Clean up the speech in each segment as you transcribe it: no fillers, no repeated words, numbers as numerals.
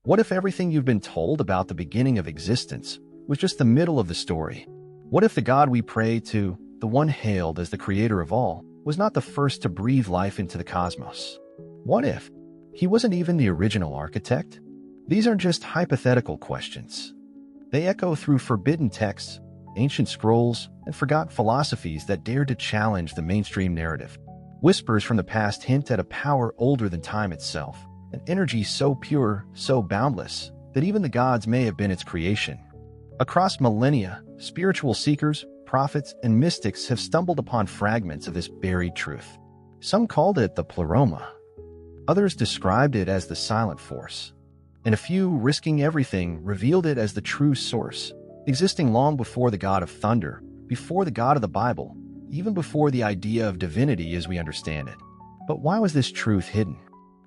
What if everything you've been told about the beginning of existence was just the middle of the story? What if the God we pray to, the one hailed as the creator of all, was not the first to breathe life into the cosmos? What if he wasn't even the original architect? These aren't just hypothetical questions. They echo through forbidden texts, ancient scrolls, and forgotten philosophies that dared to challenge the mainstream narrative. Whispers from the past hint at a power older than time itself, an energy so pure, so boundless, that even the gods may have been its creation. Across millennia, spiritual seekers, prophets, and mystics have stumbled upon fragments of this buried truth. Some called it the pleroma. Others described it as the silent force. And a few, risking everything, revealed it as the true source, existing long before the God of thunder, before the God of the Bible, even before the idea of divinity as we understand it. But why was this truth hidden?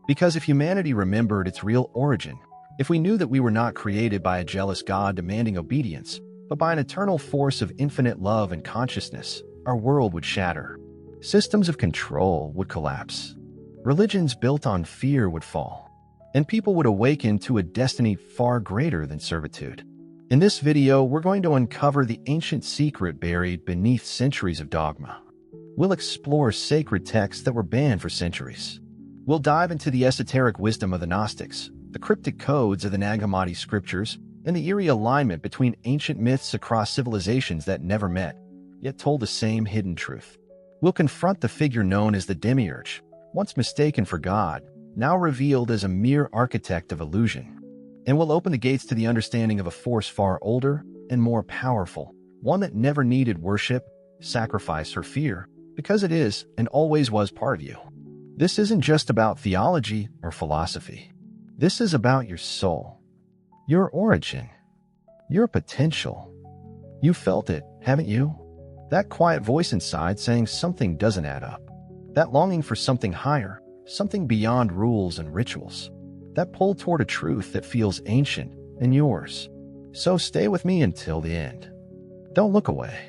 Because if humanity remembered its real origin, if we knew that we were not created by a jealous God demanding obedience, but by an eternal force of infinite love and consciousness, our world would shatter. Systems of control would collapse. Religions built on fear would fall. And people would awaken to a destiny far greater than servitude. In this video, we're going to uncover the ancient secret buried beneath centuries of dogma. We'll explore sacred texts that were banned for centuries. We'll dive into the esoteric wisdom of the Gnostics, the cryptic codes of the Nag Hammadi scriptures, and the eerie alignment between ancient myths across civilizations that never met, yet told the same hidden truth. We'll confront the figure known as the Demiurge, once mistaken for God, now revealed as a mere architect of illusion. And we'll open the gates to the understanding of a force far older and more powerful, one that never needed worship, sacrifice, or fear, because it is and always was part of you. This isn't just about theology or philosophy. This is about your soul, your origin, your potential. You felt it, haven't you? That quiet voice inside saying something doesn't add up. That longing for something higher, something beyond rules and rituals. That pull toward a truth that feels ancient and yours. So stay with me until the end. Don't look away.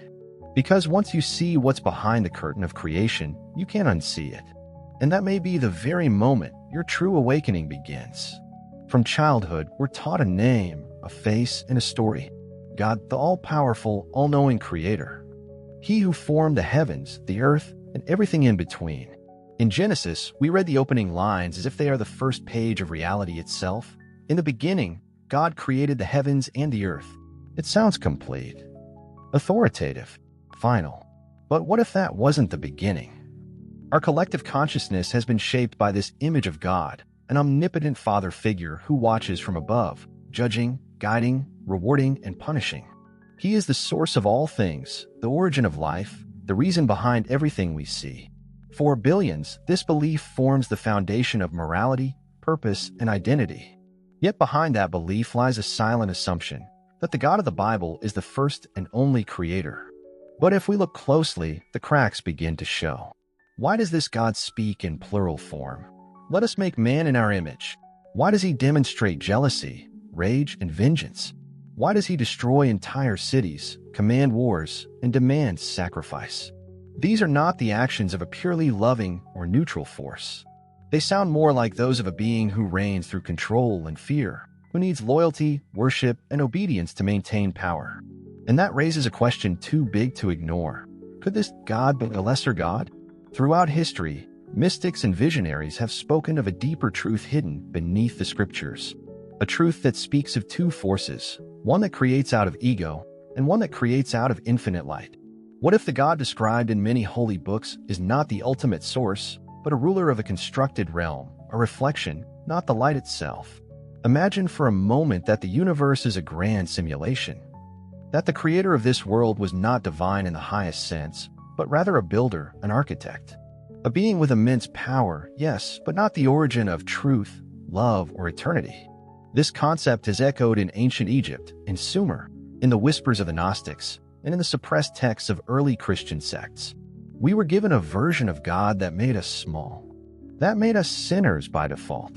Because once you see what's behind the curtain of creation, you can't unsee it. And that may be the very moment your true awakening begins. From childhood, we're taught a name, a face, and a story. God, the all-powerful, all-knowing creator. He who formed the heavens, the earth, and everything in between. In Genesis, we read the opening lines as if they are the first page of reality itself. In the beginning, God created the heavens and the earth. It sounds complete, authoritative, final. But what if that wasn't the beginning? Our collective consciousness has been shaped by this image of God, an omnipotent father figure who watches from above, judging, guiding, rewarding, and punishing. He is the source of all things, the origin of life, the reason behind everything we see. For billions, this belief forms the foundation of morality, purpose, and identity. Yet behind that belief lies a silent assumption that the God of the Bible is the first and only creator. But if we look closely, the cracks begin to show. Why does this God speak in plural form? Let us make man in our image. Why does he demonstrate jealousy, rage, and vengeance? Why does he destroy entire cities, command wars, and demand sacrifice? These are not the actions of a purely loving or neutral force. They sound more like those of a being who reigns through control and fear, who needs loyalty, worship, and obedience to maintain power. And that raises a question too big to ignore. Could this God be a lesser God? Throughout history, mystics and visionaries have spoken of a deeper truth hidden beneath the scriptures. A truth that speaks of two forces, one that creates out of ego and one that creates out of infinite light. What if the God described in many holy books is not the ultimate source, but a ruler of a constructed realm, a reflection, not the light itself? Imagine for a moment that the universe is a grand simulation. That the creator of this world was not divine in the highest sense, but rather a builder, an architect. A being with immense power, yes, but not the origin of truth, love, or eternity. This concept has echoed in ancient Egypt, in Sumer, in the whispers of the Gnostics, and in the suppressed texts of early Christian sects. We were given a version of God that made us small. That made us sinners by default.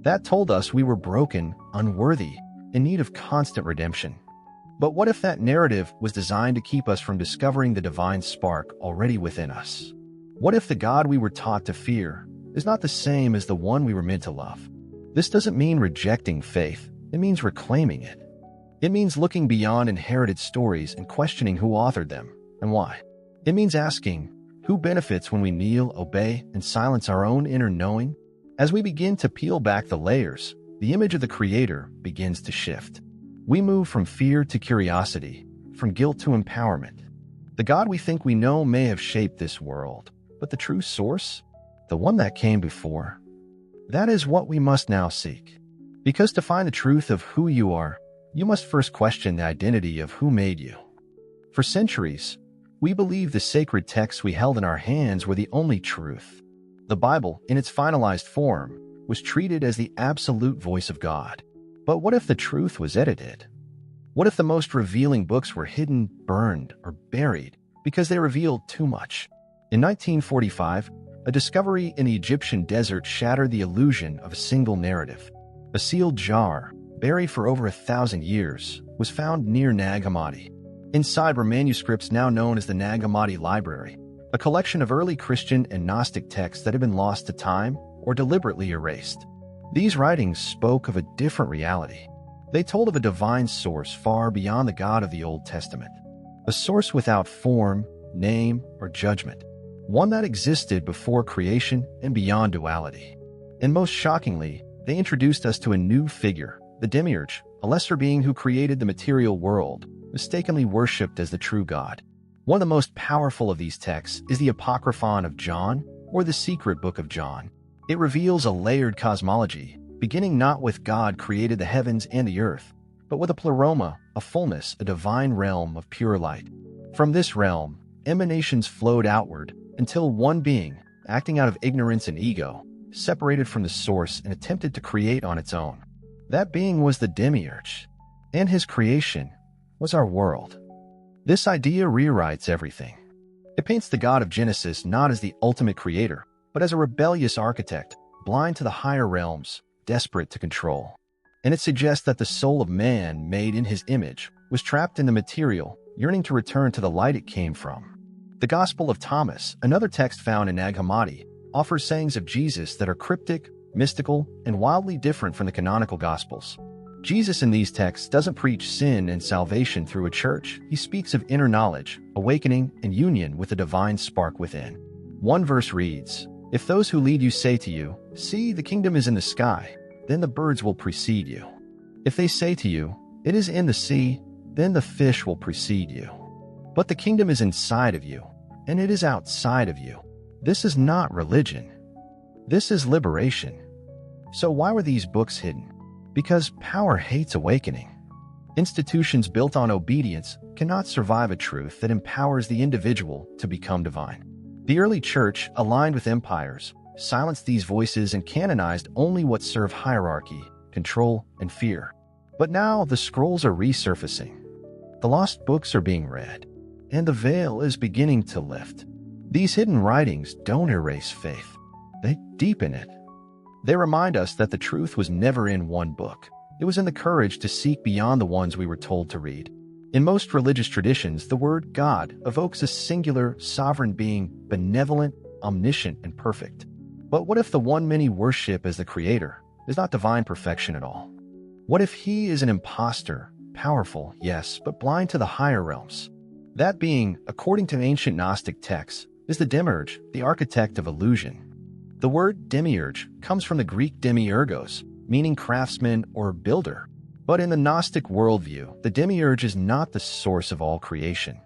That told us we were broken, unworthy, in need of constant redemption. But what if that narrative was designed to keep us from discovering the divine spark already within us? What if the God we were taught to fear is not the same as the one we were meant to love? This doesn't mean rejecting faith, it means reclaiming it. It means looking beyond inherited stories and questioning who authored them and why. It means asking, who benefits when we kneel, obey, and silence our own inner knowing? As we begin to peel back the layers, the image of the Creator begins to shift. We move from fear to curiosity, from guilt to empowerment. The God we think we know may have shaped this world, but the true source, the one that came before, that is what we must now seek. Because to find the truth of who you are, you must first question the identity of who made you. For centuries, we believed the sacred texts we held in our hands were the only truth. The Bible, in its finalized form, was treated as the absolute voice of God. But what if the truth was edited? What if the most revealing books were hidden, burned, or buried because they revealed too much? In 1945, a discovery in the Egyptian desert shattered the illusion of a single narrative. A sealed jar, buried for over 1,000 years, was found near Nag Hammadi. Inside were manuscripts now known as the Nag Hammadi Library, a collection of early Christian and Gnostic texts that had been lost to time or deliberately erased. These writings spoke of a different reality. They told of a divine source far beyond the God of the Old Testament, a source without form, name, or judgment, one that existed before creation and beyond duality. And most shockingly, they introduced us to a new figure, the Demiurge, a lesser being who created the material world, mistakenly worshipped as the true God. One of the most powerful of these texts is the Apocryphon of John, or the Secret Book of John. It reveals a layered cosmology, beginning not with God created the heavens and the earth, but with a pleroma, a fullness, a divine realm of pure light. From this realm, emanations flowed outward until one being, acting out of ignorance and ego, separated from the source and attempted to create on its own. That being was the Demiurge, and his creation was our world. This idea rewrites everything. It paints the God of Genesis not as the ultimate creator, but as a rebellious architect, blind to the higher realms, desperate to control. And it suggests that the soul of man, made in his image, was trapped in the material, yearning to return to the light it came from. The Gospel of Thomas, another text found in Nag Hammadi, offers sayings of Jesus that are cryptic, mystical, and wildly different from the canonical Gospels. Jesus in these texts doesn't preach sin and salvation through a church. He speaks of inner knowledge, awakening, and union with the divine spark within. One verse reads, "If those who lead you say to you, 'See, the kingdom is in the sky,' then the birds will precede you. If they say to you, 'It is in the sea,' then the fish will precede you. But the kingdom is inside of you, and it is outside of you." This is not religion. This is liberation. So why were these books hidden? Because power hates awakening. Institutions built on obedience cannot survive a truth that empowers the individual to become divine. The early church, aligned with empires, silenced these voices and canonized only what served hierarchy, control, and fear. But now the scrolls are resurfacing. The lost books are being read, and the veil is beginning to lift. These hidden writings don't erase faith. They deepen it. They remind us that the truth was never in one book. It was in the courage to seek beyond the ones we were told to read. In most religious traditions, the word God evokes a singular, sovereign being, benevolent, omniscient, and perfect. But what if the one many worship as the creator is not divine perfection at all? What if he is an imposter, powerful, yes, but blind to the higher realms? That being, according to ancient Gnostic texts, is the Demiurge, the architect of illusion. The word demiurge comes from the Greek demiurgos, meaning craftsman or builder. But in the Gnostic worldview, the demiurge is not the source of all creation.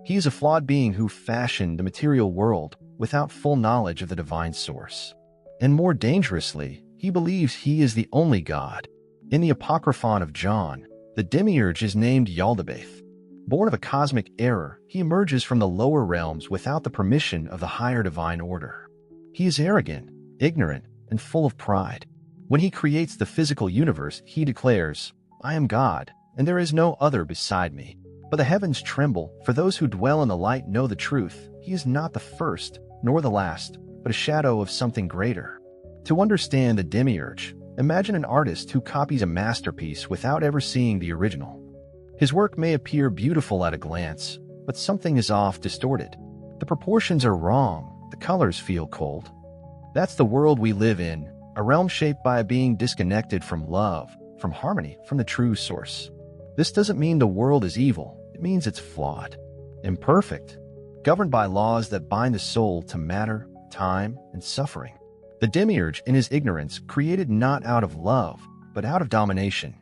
He is a flawed being who fashioned the material world without full knowledge of the divine source. And more dangerously, he believes he is the only God. In the Apocryphon of John, the demiurge is named Yaldabaoth. Born of a cosmic error, he emerges from the lower realms without the permission of the higher divine order. He is arrogant, ignorant, and full of pride. When he creates the physical universe, he declares, "I am God, and there is no other beside me." But the heavens tremble, for those who dwell in the light know the truth. He is not the first, nor the last, but a shadow of something greater. To understand the demiurge, imagine an artist who copies a masterpiece without ever seeing the original. His work may appear beautiful at a glance, but something is off, distorted. The proportions are wrong, the colors feel cold. That's the world we live in, a realm shaped by a being disconnected from love, from harmony, from the true source. This doesn't mean the world is evil. It means it's flawed, imperfect, governed by laws that bind the soul to matter, time, and suffering. The Demiurge, in his ignorance, created not out of love, but out of domination.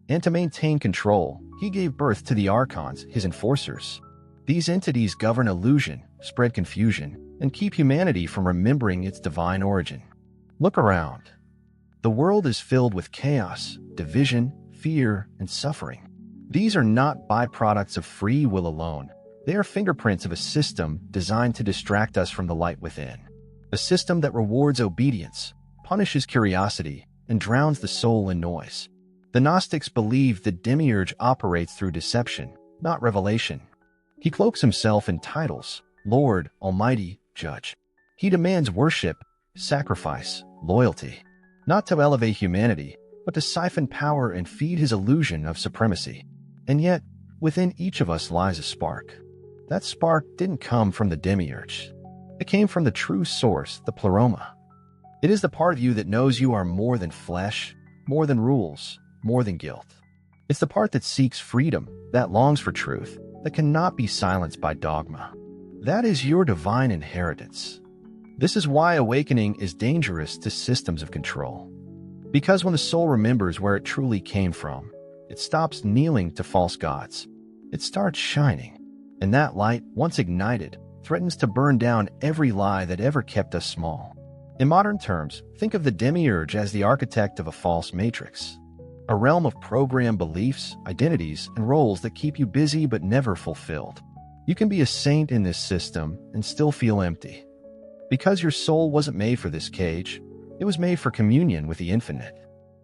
And to maintain control, he gave birth to the Archons, his enforcers. These entities govern illusion, spread confusion, and keep humanity from remembering its divine origin. Look around. The world is filled with chaos, division, fear, and suffering. These are not byproducts of free will alone. They are fingerprints of a system designed to distract us from the light within. A system that rewards obedience, punishes curiosity, and drowns the soul in noise. The Gnostics believe the Demiurge operates through deception, not revelation. He cloaks himself in titles: Lord, Almighty, Judge. He demands worship, sacrifice, loyalty, not to elevate humanity, but to siphon power and feed his illusion of supremacy. And yet, within each of us lies a spark. That spark didn't come from the Demiurge. It came from the true source, the pleroma. It is the part of you that knows you are more than flesh, more than rules, more than guilt. It's the part that seeks freedom, that longs for truth, that cannot be silenced by dogma. That is your divine inheritance. This is why awakening is dangerous to systems of control. Because when the soul remembers where it truly came from, it stops kneeling to false gods. It starts shining. And that light, once ignited, threatens to burn down every lie that ever kept us small. In modern terms, think of the Demiurge as the architect of a false matrix. A realm of programmed beliefs, identities, and roles that keep you busy but never fulfilled. You can be a saint in this system and still feel empty. Because your soul wasn't made for this cage, it was made for communion with the infinite.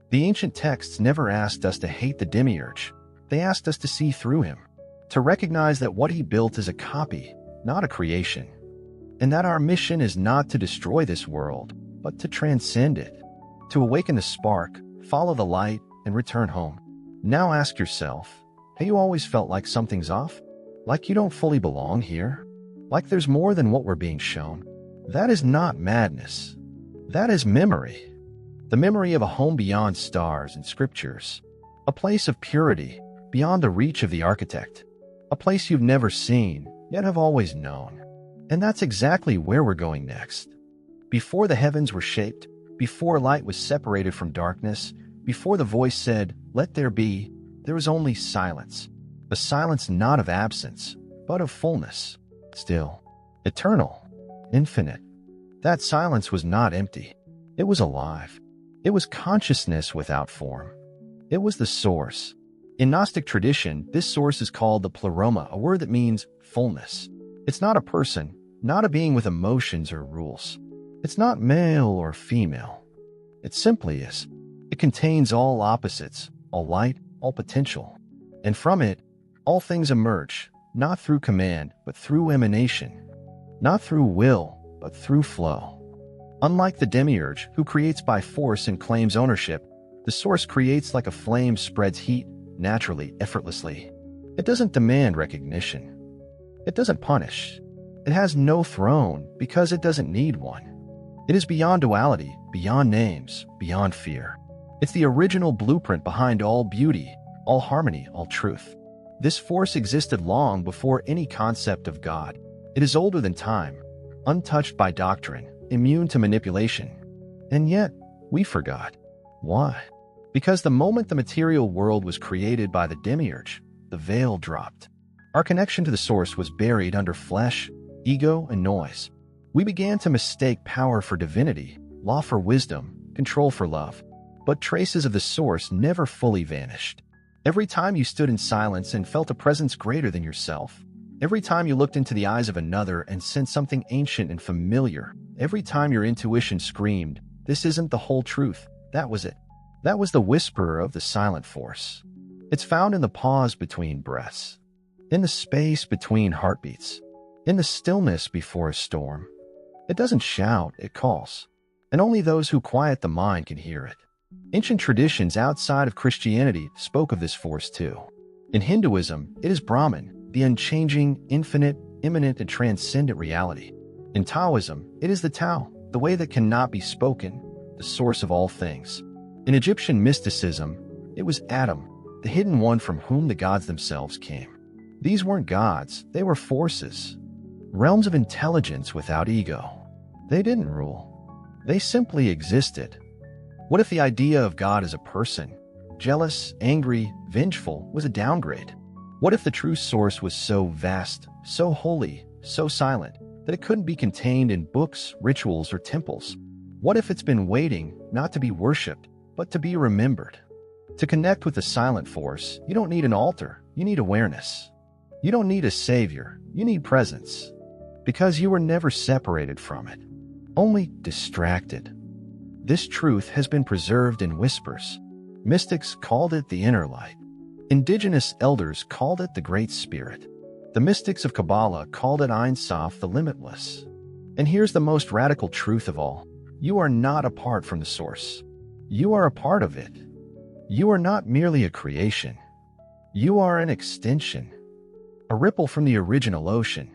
The ancient texts never asked us to hate the Demiurge. They asked us to see through him, to recognize that what he built is a copy, not a creation, and that our mission is not to destroy this world, but to transcend it, to awaken the spark, follow the light, and return home. Now ask yourself, have you always felt like something's off? Like you don't fully belong here? Like there's more than what we're being shown? That is not madness. That is memory. The memory of a home beyond stars and scriptures. A place of purity, beyond the reach of the architect. A place you've never seen, yet have always known. And that's exactly where we're going next. Before the heavens were shaped, before light was separated from darkness, before the voice said, "Let there be," there was only silence. A silence not of absence, but of fullness. Still, eternal, infinite. That silence was not empty. It was alive. It was consciousness without form. It was the source. In Gnostic tradition, this source is called the pleroma, a word that means fullness. It's not a person, not a being with emotions or rules. It's not male or female. It simply is. It contains all opposites, all light, all potential. And from it, all things emerge, not through command, but through emanation. Not through will, but through flow. Unlike the Demiurge, who creates by force and claims ownership, the source creates like a flame spreads heat, naturally, effortlessly. It doesn't demand recognition. It doesn't punish. It has no throne because it doesn't need one. It is beyond duality, beyond names, beyond fear. It's the original blueprint behind all beauty, all harmony, all truth. This force existed long before any concept of God. It is older than time, untouched by doctrine, immune to manipulation. And yet, we forgot. Why? Because the moment the material world was created by the Demiurge, the veil dropped. Our connection to the source was buried under flesh, ego, and noise. We began to mistake power for divinity, law for wisdom, control for love. But traces of the source never fully vanished. Every time you stood in silence and felt a presence greater than yourself, every time you looked into the eyes of another and sensed something ancient and familiar, every time your intuition screamed, "This isn't the whole truth," that was it. That was the whisper of the silent force. It's found in the pause between breaths, in the space between heartbeats, in the stillness before a storm. It doesn't shout, it calls. And only those who quiet the mind can hear it. Ancient traditions outside of Christianity spoke of this force too. In Hinduism, it is Brahman, the unchanging, infinite, immanent, and transcendent reality. In Taoism, it is the Tao, the way that cannot be spoken, the source of all things. In Egyptian mysticism, it was Adam, the hidden one from whom the gods themselves came. These weren't gods, they were forces. Realms of intelligence without ego. They didn't rule. They simply existed. What if the idea of God as a person, jealous, angry, vengeful, was a downgrade? What if the true source was so vast, so holy, so silent, that it couldn't be contained in books, rituals, or temples? What if it's been waiting, not to be worshipped, but to be remembered? To connect with the silent force, you don't need an altar, you need awareness. You don't need a savior, you need presence. Because you were never separated from it, only distracted. This truth has been preserved in whispers. Mystics called it the inner light. Indigenous elders called it the Great Spirit. The mystics of Kabbalah called it Ein Sof, the limitless. And here's the most radical truth of all. You are not apart from the source. You are a part of it. You are not merely a creation. You are an extension, a ripple from the original ocean,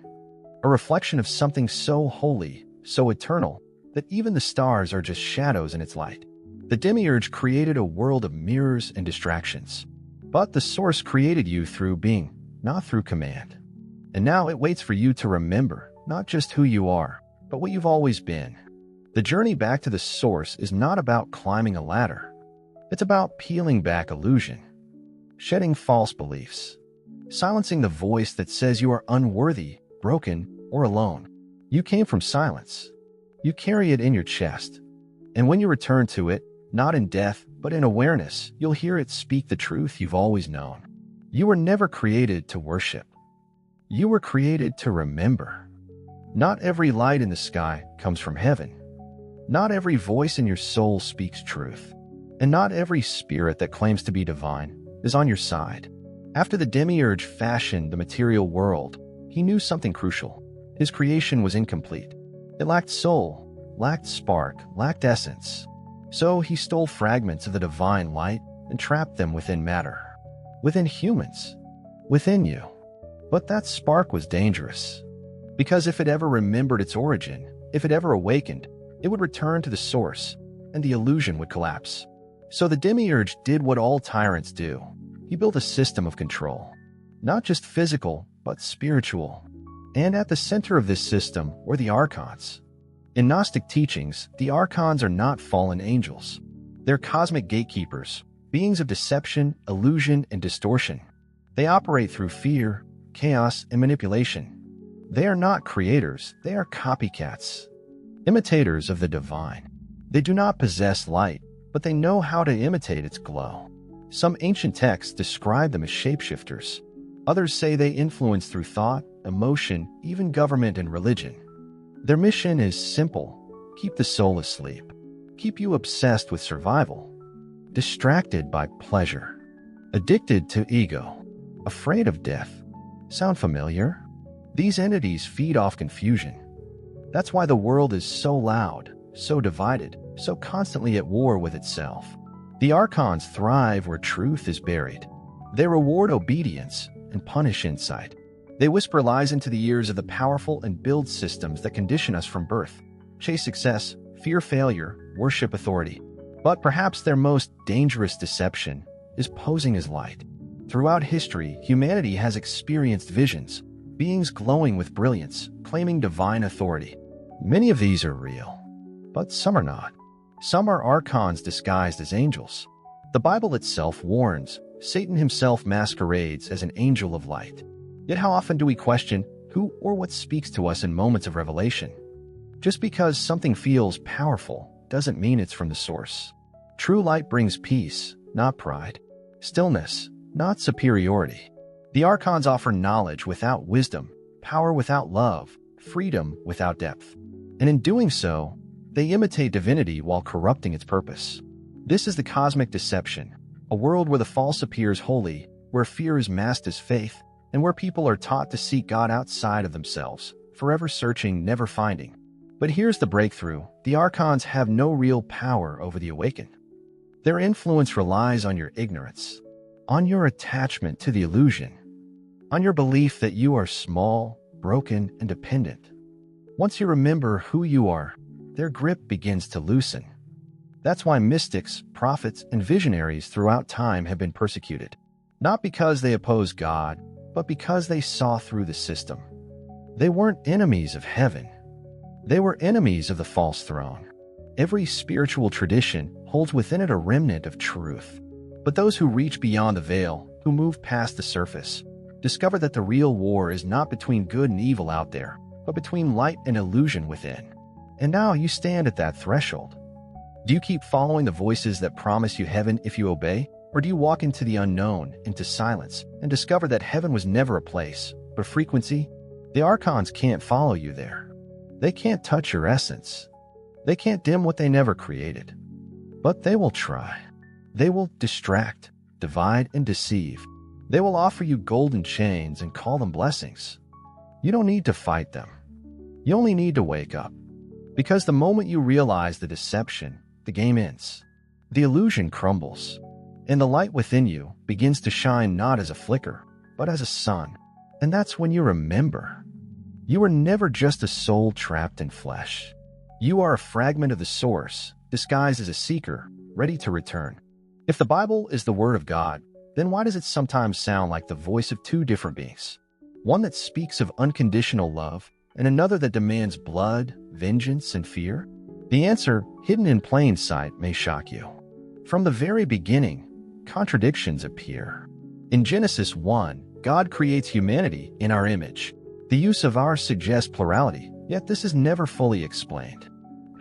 a reflection of something so holy, so eternal, that even the stars are just shadows in its light. The Demiurge created a world of mirrors and distractions. But the source created you through being, not through command. And now it waits for you to remember, not just who you are, but what you've always been. The journey back to the source is not about climbing a ladder. It's about peeling back illusion, shedding false beliefs, silencing the voice that says you are unworthy, broken, or alone. You came from silence. You carry it in your chest. And when you return to it, not in death, but in awareness, you'll hear it speak the truth you've always known. You were never created to worship. You were created to remember. Not every light in the sky comes from heaven. Not every voice in your soul speaks truth. And not every spirit that claims to be divine is on your side. After the Demiurge fashioned the material world, he knew something crucial. His creation was incomplete. It lacked soul, lacked spark, lacked essence. So he stole fragments of the divine light and trapped them within matter, within humans, within you. But that spark was dangerous, because if it ever remembered its origin, if it ever awakened, it would return to the source, and the illusion would collapse. So the Demiurge did what all tyrants do. He built a system of control, not just physical, but spiritual. And at the center of this system were the archons. In Gnostic teachings, the archons are not fallen angels. They're cosmic gatekeepers, beings of deception, illusion, and distortion. They operate through fear, chaos, and manipulation. They are not creators, they are copycats, imitators of the divine. They do not possess light, but they know how to imitate its glow. Some ancient texts describe them as shapeshifters. Others say they influence through thought, emotion, even government and religion. Their mission is simple: keep the soul asleep, keep you obsessed with survival, distracted by pleasure, addicted to ego, afraid of death. Sound familiar? These entities feed off confusion. That's why the world is so loud, so divided, so constantly at war with itself. The archons thrive where truth is buried. They reward obedience and punish insight. They whisper lies into the ears of the powerful and build systems that condition us from birth. Chase success, fear failure, worship authority. But perhaps their most dangerous deception is posing as light. Throughout history, humanity has experienced visions, beings glowing with brilliance, claiming divine authority. Many of these are real, but some are not. Some are archons disguised as angels. The Bible itself warns, Satan himself masquerades as an angel of light. Yet how often do we question who or what speaks to us in moments of revelation? Just because something feels powerful doesn't mean it's from the source. True light brings peace, not pride. Stillness, not superiority. The archons offer knowledge without wisdom, power without love, freedom without depth. And in doing so, they imitate divinity while corrupting its purpose. This is the cosmic deception, a world where the false appears holy, where fear is masked as faith, and where people are taught to seek God outside of themselves, forever searching, never finding. But here's the breakthrough: the archons have no real power over the awakened. Their influence relies on your ignorance, on your attachment to the illusion, on your belief that you are small, broken, and dependent. Once you remember who you are, their grip begins to loosen. That's why mystics, prophets, and visionaries throughout time have been persecuted. Not because they opposed God, but because they saw through the system. They weren't enemies of heaven. They were enemies of the false throne. Every spiritual tradition holds within it a remnant of truth. But those who reach beyond the veil, who move past the surface, discover that the real war is not between good and evil out there, but between light and illusion within. And now you stand at that threshold. Do you keep following the voices that promise you heaven if you obey? Or do you walk into the unknown, into silence, and discover that heaven was never a place, but a frequency? The archons can't follow you there. They can't touch your essence. They can't dim what they never created. But they will try. They will distract, divide, and deceive. They will offer you golden chains and call them blessings. You don't need to fight them. You only need to wake up. Because the moment you realize the deception, the game ends. The illusion crumbles. And the light within you begins to shine not as a flicker, but as a sun. And that's when you remember. You are never just a soul trapped in flesh. You are a fragment of the source, disguised as a seeker, ready to return. If the Bible is the Word of God, then why does it sometimes sound like the voice of two different beings? One that speaks of unconditional love, and another that demands blood, vengeance, and fear? The answer, hidden in plain sight, may shock you. From the very beginning, contradictions appear. In Genesis 1, God creates humanity in our image. The use of our suggests plurality, yet this is never fully explained.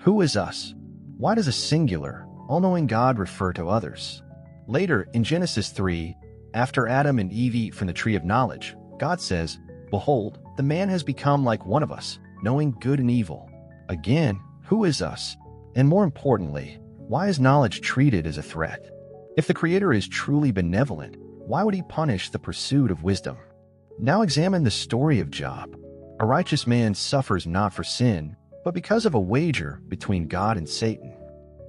Who is us? Why does a singular, all-knowing God refer to others? Later, in Genesis 3, after Adam and Eve eat from the tree of knowledge, God says, "Behold, the man has become like one of us, knowing good and evil." Again, who is us? And more importantly, why is knowledge treated as a threat? If the Creator is truly benevolent, why would he punish the pursuit of wisdom? Now examine the story of Job. A righteous man suffers not for sin, but because of a wager between God and Satan.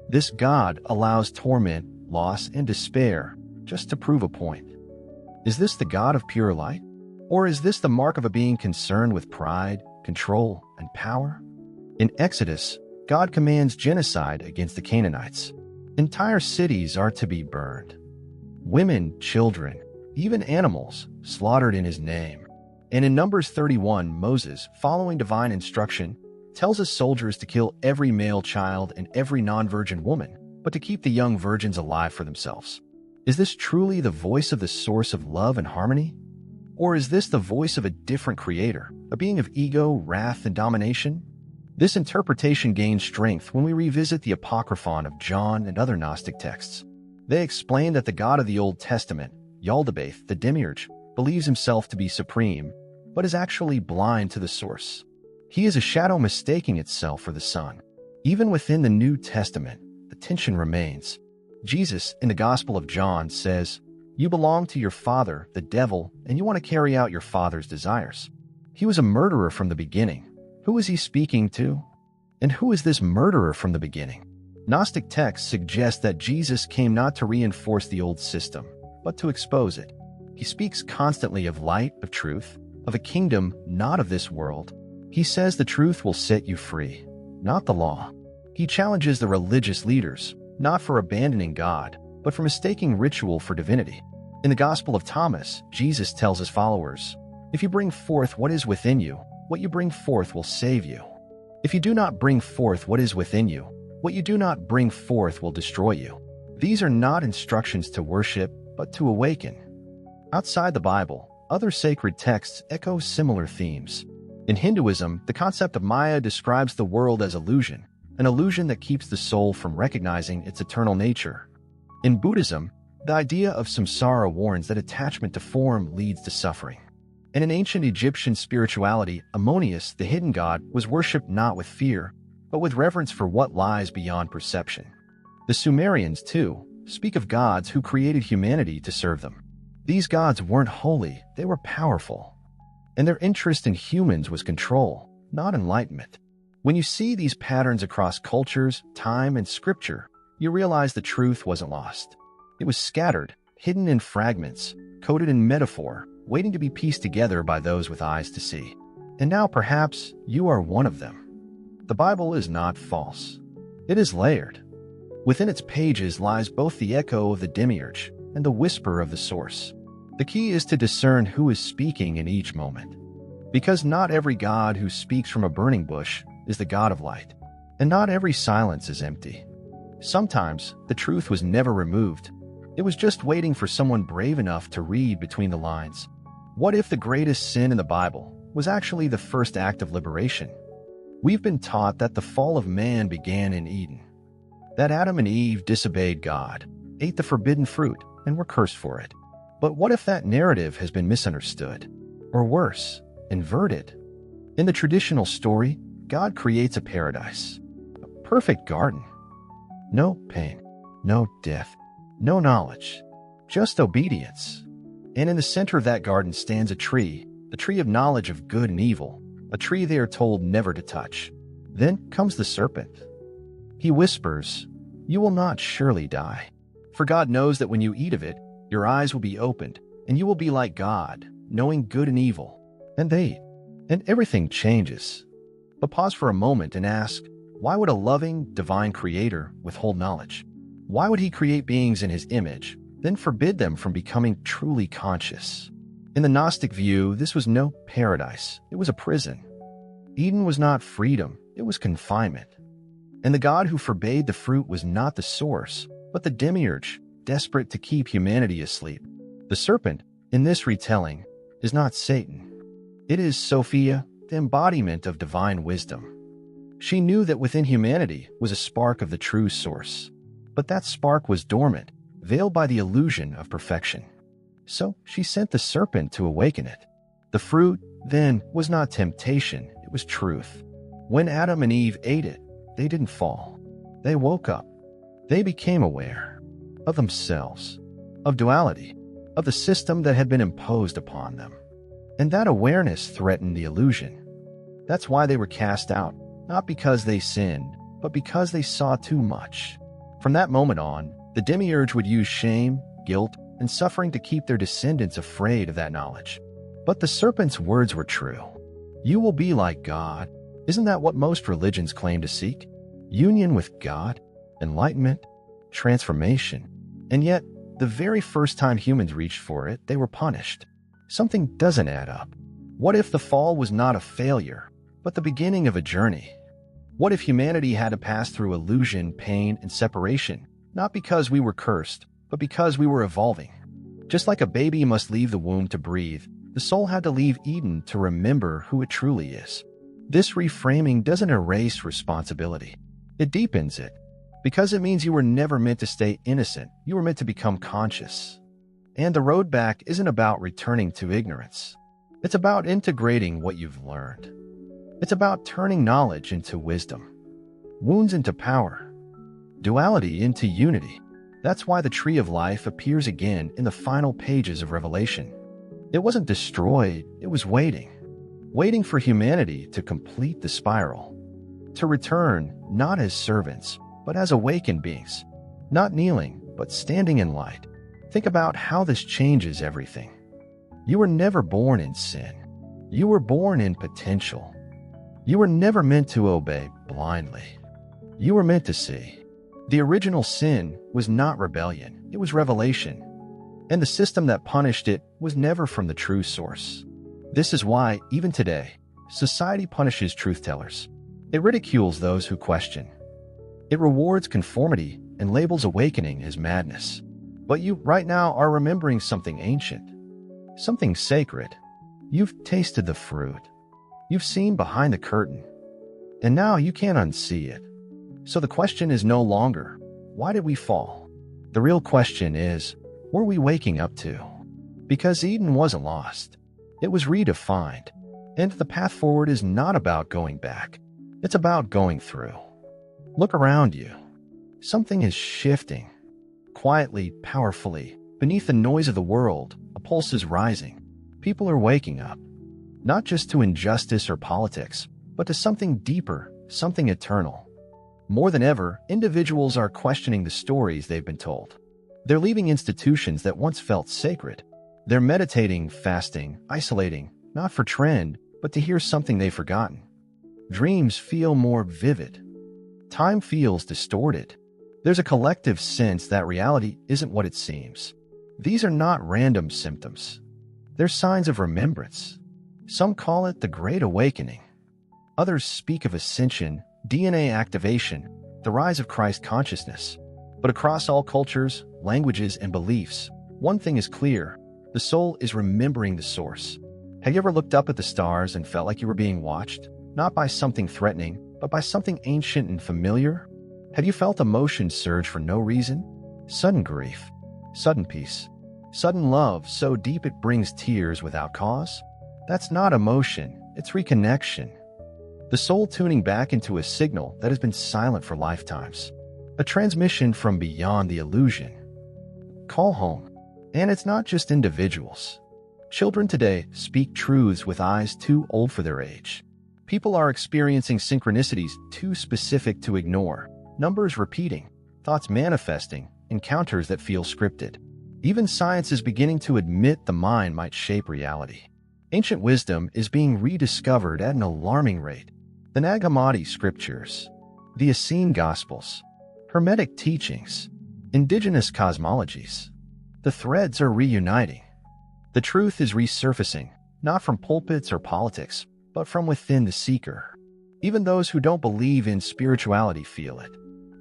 This God allows torment, loss, and despair just to prove a point. Is this the God of pure light? Or is this the mark of a being concerned with pride, control, and power? In Exodus, God commands genocide against the Canaanites. Entire cities are to be burned. Women, children, even animals, slaughtered in his name. And in Numbers 31, Moses, following divine instruction, tells his soldiers to kill every male child and every non-virgin woman, but to keep the young virgins alive for themselves. Is this truly the voice of the source of love and harmony? Or is this the voice of a different creator, a being of ego, wrath, and domination? This interpretation gains strength when we revisit the Apocryphon of John and other Gnostic texts. They explain that the God of the Old Testament, Yaldabaoth, the Demiurge, believes himself to be supreme, but is actually blind to the source. He is a shadow mistaking itself for the sun. Even within the New Testament, the tension remains. Jesus, in the Gospel of John, says, "You belong to your father, the devil, and you want to carry out your father's desires." He was a murderer from the beginning. Who is he speaking to? And who is this murderer from the beginning? Gnostic texts suggest that Jesus came not to reinforce the old system, but to expose it. He speaks constantly of light, of truth, of a kingdom not of this world. He says the truth will set you free, not the law. He challenges the religious leaders, not for abandoning God, but for mistaking ritual for divinity. In the Gospel of Thomas, Jesus tells his followers, "If you bring forth what is within you, what you bring forth will save you. If you do not bring forth what is within you, what you do not bring forth will destroy you." These are not instructions to worship, but to awaken. Outside the Bible, other sacred texts echo similar themes. In Hinduism, the concept of Maya describes the world as illusion, an illusion that keeps the soul from recognizing its eternal nature. In Buddhism, the idea of samsara warns that attachment to form leads to suffering. And in ancient Egyptian spirituality, Ammonius, the hidden god, was worshipped not with fear, but with reverence for what lies beyond perception. The Sumerians, too, speak of gods who created humanity to serve them. These gods weren't holy, they were powerful. And their interest in humans was control, not enlightenment. When you see these patterns across cultures, time, and scripture, you realize the truth wasn't lost. It was scattered, hidden in fragments, coded in metaphor, waiting to be pieced together by those with eyes to see. And now perhaps you are one of them. The Bible is not false. It is layered. Within its pages lies both the echo of the Demiurge and the whisper of the source. The key is to discern who is speaking in each moment. Because not every God who speaks from a burning bush is the God of light, and not every silence is empty. Sometimes the truth was never removed. It was just waiting for someone brave enough to read between the lines. What if the greatest sin in the Bible was actually the first act of liberation? We've been taught that the fall of man began in Eden, that Adam and Eve disobeyed God, ate the forbidden fruit, and were cursed for it. But what if that narrative has been misunderstood? Or worse, inverted? In the traditional story, God creates a paradise, a perfect garden. No pain, no death, no knowledge, just obedience. And in the center of that garden stands a tree, the tree of knowledge of good and evil, a tree they are told never to touch. Then comes the serpent. He whispers, "You will not surely die. For God knows that when you eat of it, your eyes will be opened, and you will be like God, knowing good and evil." And they eat, and everything changes. But pause for a moment and ask, why would a loving, divine creator withhold knowledge? Why would he create beings in his image, then forbid them from becoming truly conscious? In the Gnostic view, this was no paradise, it was a prison. Eden was not freedom, it was confinement. And the God who forbade the fruit was not the source, but the Demiurge, desperate to keep humanity asleep. The serpent, in this retelling, is not Satan. It is Sophia, the embodiment of divine wisdom. She knew that within humanity was a spark of the true source. But that spark was dormant, veiled by the illusion of perfection. So she sent the serpent to awaken it. The fruit, then, was not temptation, it was truth. When Adam and Eve ate it, they didn't fall. They woke up. They became aware of themselves, of duality, of the system that had been imposed upon them. And that awareness threatened the illusion. That's why they were cast out, not because they sinned, but because they saw too much. From that moment on, the Demiurge would use shame, guilt, and suffering to keep their descendants afraid of that knowledge. But the serpent's words were true. You will be like God. Isn't that what most religions claim to seek? Union with God, enlightenment, transformation. And yet, the very first time humans reached for it, they were punished. Something doesn't add up. What if the fall was not a failure, but the beginning of a journey? What if humanity had to pass through illusion, pain, and separation, not because we were cursed, but because we were evolving? Just like a baby must leave the womb to breathe, the soul had to leave Eden to remember who it truly is. This reframing doesn't erase responsibility. It deepens it, because it means you were never meant to stay innocent, you were meant to become conscious. And the road back isn't about returning to ignorance. It's about integrating what you've learned. It's about turning knowledge into wisdom, wounds into power, duality into unity. That's why the Tree of Life appears again in the final pages of Revelation. It wasn't destroyed, it was waiting for humanity to complete the spiral, to return not as servants, but as awakened beings, not kneeling, but standing in light. Think about how this changes everything. You were never born in sin. You were born in potential. You were never meant to obey blindly. You were meant to see. The original sin was not rebellion, it was revelation. And the system that punished it was never from the true source. This is why, even today, society punishes truth-tellers. It ridicules those who question. It rewards conformity and labels awakening as madness. But you, right now, are remembering something ancient, something sacred. You've tasted the fruit. You've seen behind the curtain. And now you can't unsee it. So the question is no longer, why did we fall? The real question is, were we waking up to? Because Eden wasn't lost. It was redefined. And the path forward is not about going back. It's about going through. Look around you. Something is shifting. Quietly, powerfully, beneath the noise of the world, a pulse is rising. People are waking up. Not just to injustice or politics, but to something deeper, something eternal. More than ever, individuals are questioning the stories they've been told. They're leaving institutions that once felt sacred. They're meditating, fasting, isolating, not for trend, but to hear something they've forgotten. Dreams feel more vivid. Time feels distorted. There's a collective sense that reality isn't what it seems. These are not random symptoms. They're signs of remembrance. Some call it the Great Awakening. Others speak of ascension, DNA activation, the rise of Christ consciousness. But across all cultures, languages, and beliefs, one thing is clear: the soul is remembering the source. Have you ever looked up at the stars and felt like you were being watched? Not by something threatening, but by something ancient and familiar? Have you felt emotion surge for no reason? Sudden grief, sudden peace, sudden love so deep it brings tears without cause? That's not emotion, it's reconnection. The soul tuning back into a signal that has been silent for lifetimes. A transmission from beyond the illusion. Call home. And it's not just individuals. Children today speak truths with eyes too old for their age. People are experiencing synchronicities too specific to ignore. Numbers repeating, thoughts manifesting, encounters that feel scripted. Even science is beginning to admit the mind might shape reality. Ancient wisdom is being rediscovered at an alarming rate. The Nag Hammadi scriptures, the Essene Gospels, Hermetic teachings, indigenous cosmologies. The threads are reuniting. The truth is resurfacing, not from pulpits or politics, but from within the seeker. Even those who don't believe in spirituality feel it.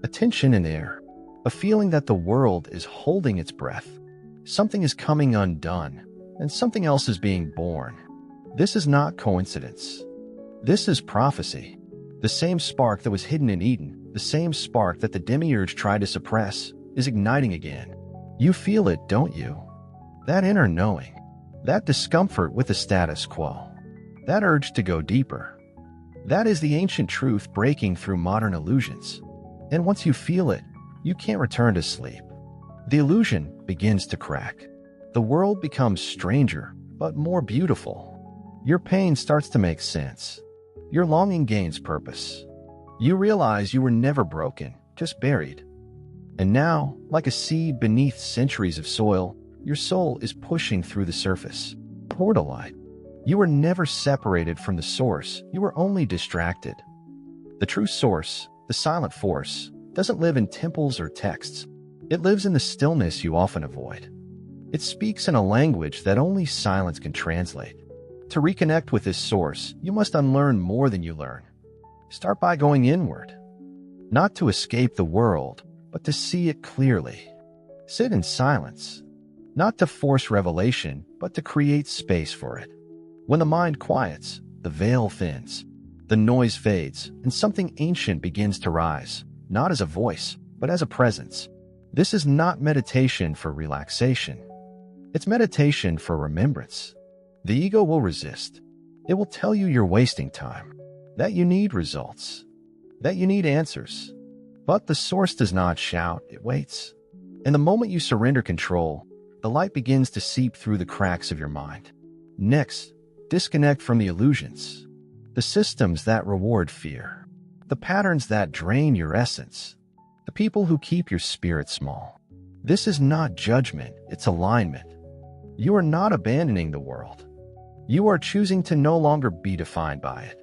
A tension in air, a feeling that the world is holding its breath. Something is coming undone, and something else is being born. This is not coincidence. This is prophecy. The same spark that was hidden in Eden, the same spark that the Demiurge tried to suppress, is igniting again. You feel it, don't you? That inner knowing, that discomfort with the status quo, that urge to go deeper. That is the ancient truth breaking through modern illusions. And once you feel it, you can't return to sleep. The illusion begins to crack. The world becomes stranger, but more beautiful. Your pain starts to make sense. Your longing gains purpose. You realize you were never broken, just buried. And now, like a seed beneath centuries of soil, your soul is pushing through the surface. Portalite. You were never separated from the source, you were only distracted. The true source, the silent force, doesn't live in temples or texts. It lives in the stillness you often avoid. It speaks in a language that only silence can translate. To reconnect with this source, you must unlearn more than you learn. Start by going inward. Not to escape the world, but to see it clearly. Sit in silence. Not to force revelation, but to create space for it. When the mind quiets, the veil thins, the noise fades, and something ancient begins to rise, not as a voice, but as a presence. This is not meditation for relaxation. It's meditation for remembrance. The ego will resist. It will tell you you're wasting time, that you need results, that you need answers. But the source does not shout, it waits. And the moment you surrender control, the light begins to seep through the cracks of your mind. Next, disconnect from the illusions, the systems that reward fear, the patterns that drain your essence, the people who keep your spirit small. This is not judgment, it's alignment. You are not abandoning the world. You are choosing to no longer be defined by it.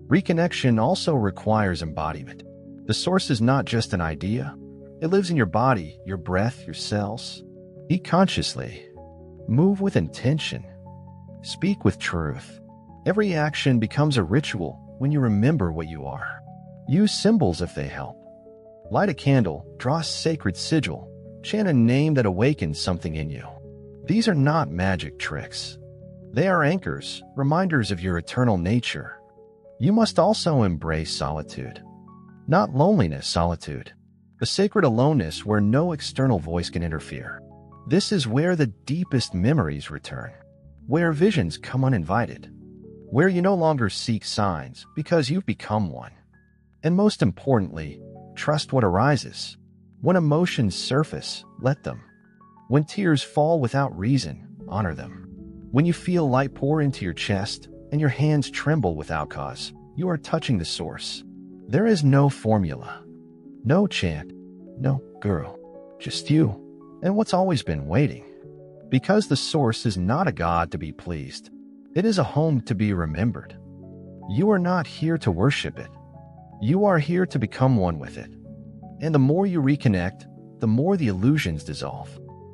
Reconnection also requires embodiment. The source is not just an idea. It lives in your body, your breath, your cells. Eat consciously. Move with intention. Speak with truth. Every action becomes a ritual when you remember what you are. Use symbols if they help. Light a candle, draw a sacred sigil, chant a name that awakens something in you. These are not magic tricks. They are anchors, reminders of your eternal nature. You must also embrace solitude. Not loneliness, solitude. A sacred aloneness where no external voice can interfere. This is where the deepest memories return. Where visions come uninvited. Where you no longer seek signs because you've become one. And most importantly, trust what arises. When emotions surface, let them. When tears fall without reason, honor them. When you feel light pour into your chest and your hands tremble without cause, you are touching the source. There is no formula, no chant, no guru, just you and what's always been waiting. Because the source is not a god to be pleased. It is a home to be remembered. You are not here to worship it. You are here to become one with it. And the more you reconnect, the more the illusions dissolve.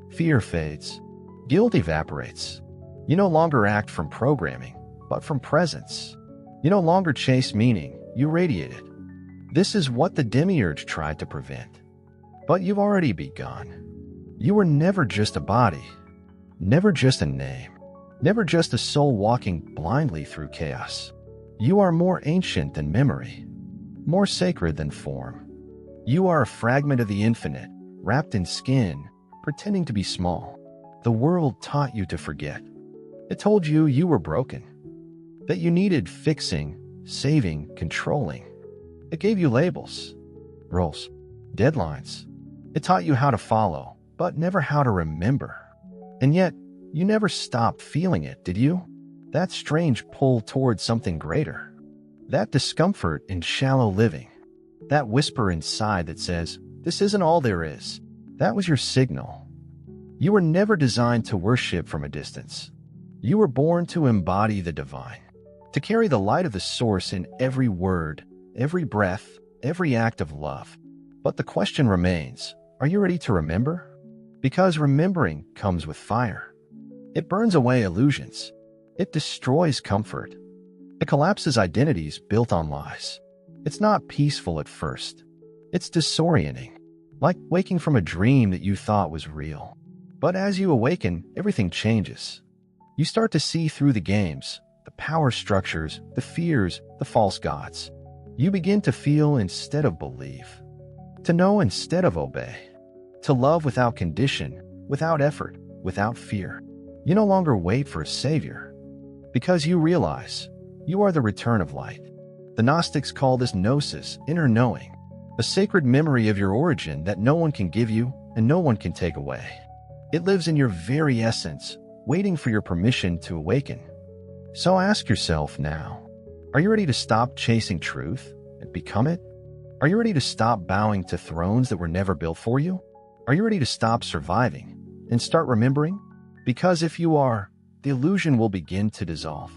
Fear fades. Guilt evaporates. You no longer act from programming, but from presence. You no longer chase meaning, you radiate it. This is what the Demiurge tried to prevent. But you've already begun. You were never just a body, never just a name, never just a soul walking blindly through chaos. You are more ancient than memory, more sacred than form. You are a fragment of the infinite, wrapped in skin, pretending to be small. The world taught you to forget. It told you you were broken, that you needed fixing, saving, controlling. It gave you labels, roles, deadlines. It taught you how to follow, but never how to remember. And yet, you never stopped feeling it, did you? That strange pull towards something greater. That discomfort in shallow living. That whisper inside that says, this isn't all there is. That was your signal. You were never designed to worship from a distance. You were born to embody the divine, to carry the light of the source in every word, every breath, every act of love. But the question remains, are you ready to remember? Because remembering comes with fire. It burns away illusions. It destroys comfort. It collapses identities built on lies. It's not peaceful at first. It's disorienting, like waking from a dream that you thought was real. But as you awaken, everything changes. You start to see through the games, the power structures, the fears, the false gods. You begin to feel instead of believe, to know instead of obey, to love without condition, without effort, without fear. You no longer wait for a savior, because you realize you are the return of light. The Gnostics call this gnosis, inner knowing, a sacred memory of your origin that no one can give you and no one can take away. It lives in your very essence, waiting for your permission to awaken. So ask yourself now, are you ready to stop chasing truth and become it? Are you ready to stop bowing to thrones that were never built for you? Are you ready to stop surviving and start remembering? Because if you are, the illusion will begin to dissolve.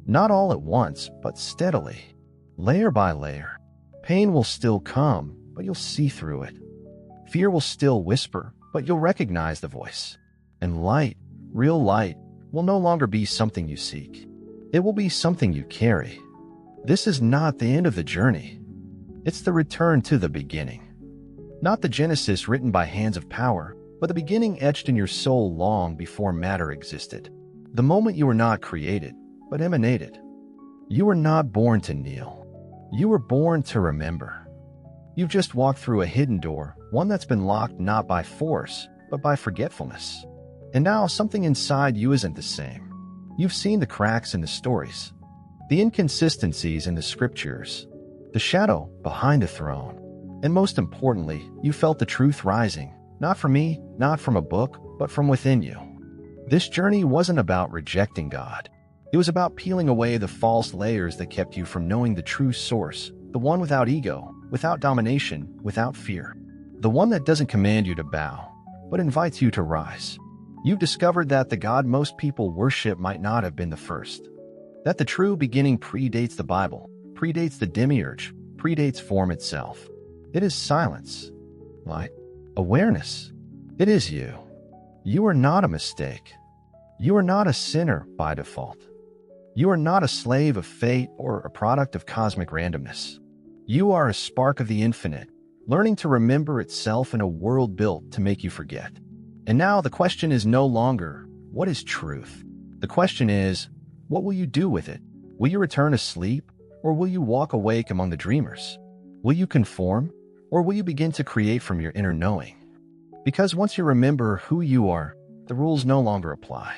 Not all at once, but steadily, layer by layer. Pain will still come, but you'll see through it. Fear will still whisper, but you'll recognize the voice. And light, real light, will no longer be something you seek. It will be something you carry. This is not the end of the journey. It's the return to the beginning. Not the Genesis written by hands of power, but the beginning etched in your soul long before matter existed. The moment you were not created, but emanated. You were not born to kneel. You were born to remember. You've just walked through a hidden door, one that's been locked not by force, but by forgetfulness. And now something inside you isn't the same. You've seen the cracks in the stories, the inconsistencies in the scriptures, the shadow behind the throne. And most importantly, you felt the truth rising, not from me, not from a book, but from within you. This journey wasn't about rejecting God. It was about peeling away the false layers that kept you from knowing the true source, the one without ego, without domination, without fear. The one that doesn't command you to bow, but invites you to rise. You've discovered that the God most people worship might not have been the first. That the true beginning predates the Bible, predates the Demiurge, predates form itself. It is silence, light, awareness. It is you. You are not a mistake. You are not a sinner by default. You are not a slave of fate or a product of cosmic randomness. You are a spark of the infinite, learning to remember itself in a world built to make you forget. And now the question is no longer, what is truth? The question is, what will you do with it? Will you return to sleep, or will you walk awake among the dreamers? Will you conform, or will you begin to create from your inner knowing? Because once you remember who you are, the rules no longer apply.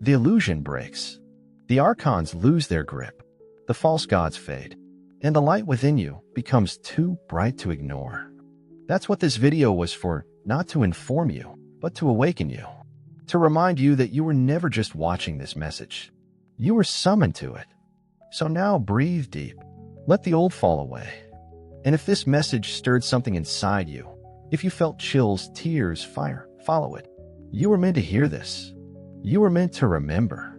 The illusion breaks. The archons lose their grip. The false gods fade. And the light within you becomes too bright to ignore. That's what this video was for, not to inform you, but to awaken you. To remind you that you were never just watching this message. You were summoned to it. So now breathe deep. Let the old fall away. And if this message stirred something inside you, if you felt chills, tears, fire, follow it. You were meant to hear this. You were meant to remember.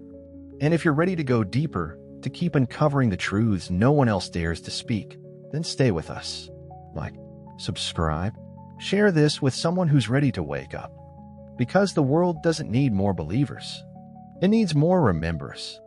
And if you're ready to go deeper, to keep uncovering the truths no one else dares to speak, then stay with us. Like, subscribe, share this with someone who's ready to wake up. Because the world doesn't need more believers. It needs more remembers.